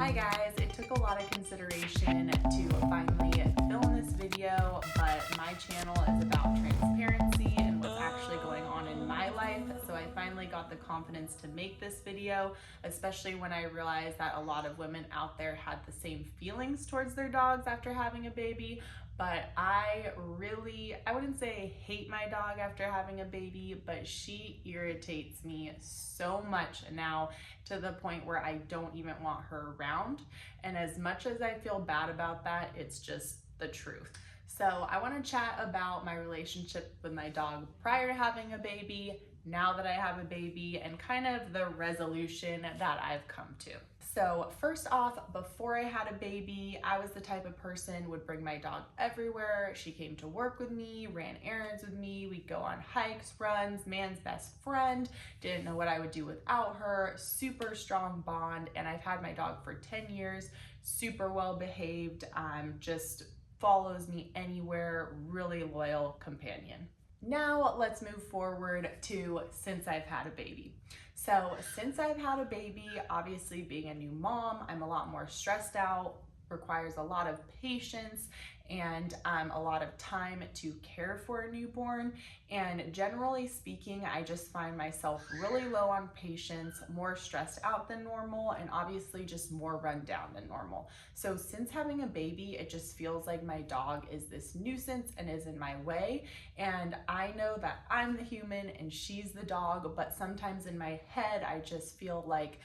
Hi guys, it took a lot of consideration to finally film this video, but my channel is about transparency and what's actually going on in my life, so I finally got the confidence to make this video, especially when I realized that a lot of women out there had the same feelings towards their dogs after having a baby. But I wouldn't say I hate my dog after having a baby, but she irritates me so much now to the point where I don't even want her around. And as much as I feel bad about that, it's just the truth. So I want to chat about my relationship with my dog prior to having a baby, now that I have a baby, and kind of the resolution that I've come to. So first off, before I had a baby, I was the type of person would bring my dog everywhere. She came to work with me, ran errands with me, we'd go on hikes, runs, man's best friend, didn't know what I would do without her, super strong bond, and I've had my dog for 10 years, super well behaved, just follows me anywhere, really loyal companion. Now let's move forward to since I've had a baby. So since I've had a baby, obviously being a new mom, I'm a lot more stressed out, requires a lot of patience and a lot of time to care for a newborn. And generally speaking, I just find myself really low on patience, more stressed out than normal, and obviously just more run down than normal. So since having a baby, it just feels like my dog is this nuisance and is in my way. And I know that I'm the human and she's the dog, but sometimes in my head, I just feel like,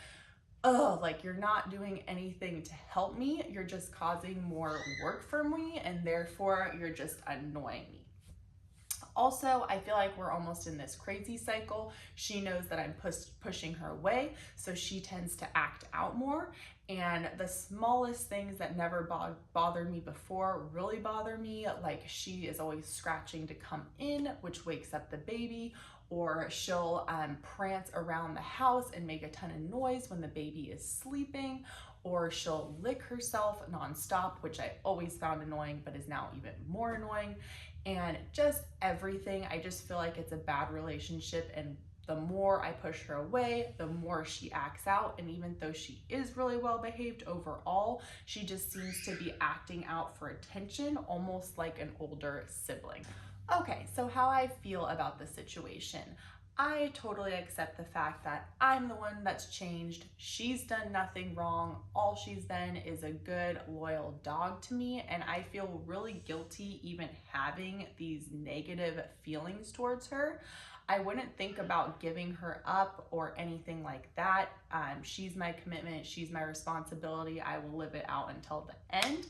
oh, like you're not doing anything to help me. You're just causing more work for me, and therefore you're just annoying me. Also, I feel like we're almost in this crazy cycle. She knows that I'm pushing her away, so she tends to act out more. And the smallest things that never bothered me before really bother me, like she is always scratching to come in, which wakes up the baby, or she'll prance around the house and make a ton of noise when the baby is sleeping, or she'll lick herself nonstop, which I always found annoying, but is now even more annoying. And just everything, I just feel like it's a bad relationship, and the more I push her away, the more she acts out. And even though she is really well behaved overall, she just seems to be acting out for attention, almost like an older sibling. Okay, so how I feel about the situation. I totally accept the fact that I'm the one that's changed. She's done nothing wrong. All she's done is a good, loyal dog to me, and I feel really guilty even having these negative feelings towards her. I wouldn't think about giving her up or anything like that. She's my commitment. She's my responsibility. I will live it out until the end.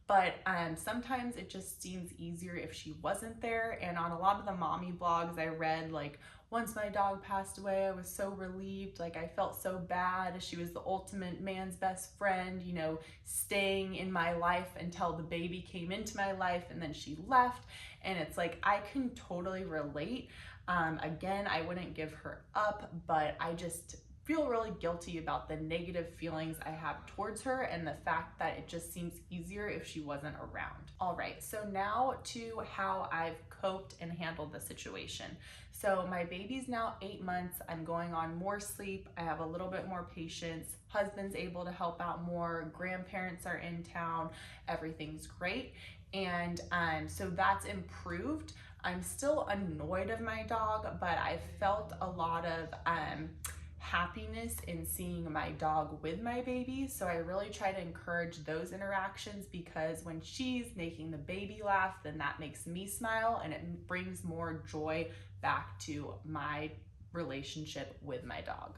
But sometimes it just seems easier if she wasn't there. And on a lot of the mommy blogs I read, like, once my dog passed away, I was so relieved. Like, I felt so bad. She was the ultimate man's best friend, you know, staying in my life until the baby came into my life and then she left. And it's like, I can totally relate. Again, I wouldn't give her up, but I just feel really guilty about the negative feelings I have towards her and the fact that it just seems easier if she wasn't around. All right, so now to how I've coped and handled the situation. So my baby's now 8 months. I'm going on more sleep. I have a little bit more patience. Husband's able to help out more. Grandparents are in town. Everything's great. And so that's improved. I'm still annoyed of my dog, but I've felt a lot of happiness in seeing my dog with my baby. So I really try to encourage those interactions, because when she's making the baby laugh, then that makes me smile and it brings more joy back to my relationship with my dog.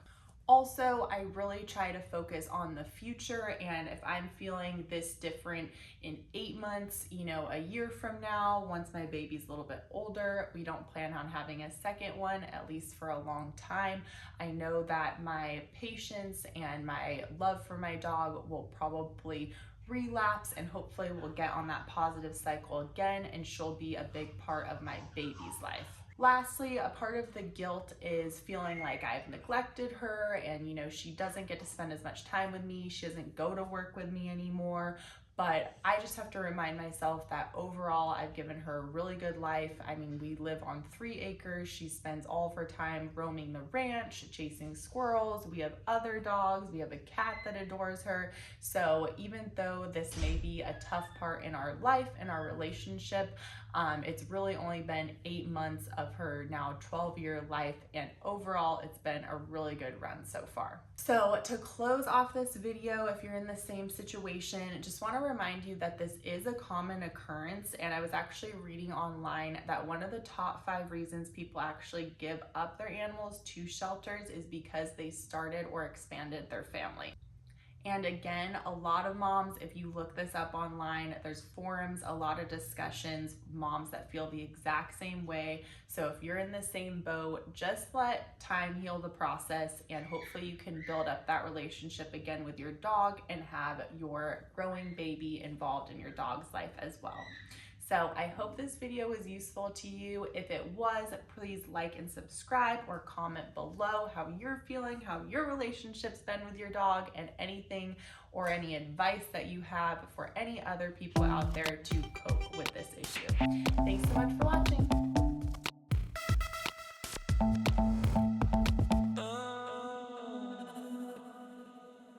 Also, I really try to focus on the future, and if I'm feeling this different in 8 months, you know, a year from now, once my baby's a little bit older, we don't plan on having a second one, at least for a long time. I know that my patience and my love for my dog will probably relapse, and hopefully we'll get on that positive cycle again, and she'll be a big part of my baby's life. Lastly, a part of the guilt is feeling like I've neglected her and, you know, she doesn't get to spend as much time with me. She doesn't go to work with me anymore. But I just have to remind myself that overall I've given her a really good life. I mean, we live on 3 acres. She spends all of her time roaming the ranch, chasing squirrels. We have other dogs. We have a cat that adores her. So even though this may be a tough part in our life and our relationship, it's really only been 8 months of her now 12-year life, and overall it's been a really good run so far. So to close off this video, if you're in the same situation, just want to remind you that this is a common occurrence, and I was actually reading online that one of the top 5 reasons people actually give up their animals to shelters is because they started or expanded their family. And again, a lot of moms, if you look this up online, there's forums, a lot of discussions, moms that feel the exact same way. So if you're in the same boat, just let time heal the process, and hopefully you can build up that relationship again with your dog and have your growing baby involved in your dog's life as well. So I hope this video was useful to you. If it was, please like and subscribe, or comment below how you're feeling, how your relationship's been with your dog, and anything or any advice that you have for any other people out there to cope with this issue. Thanks so much for watching.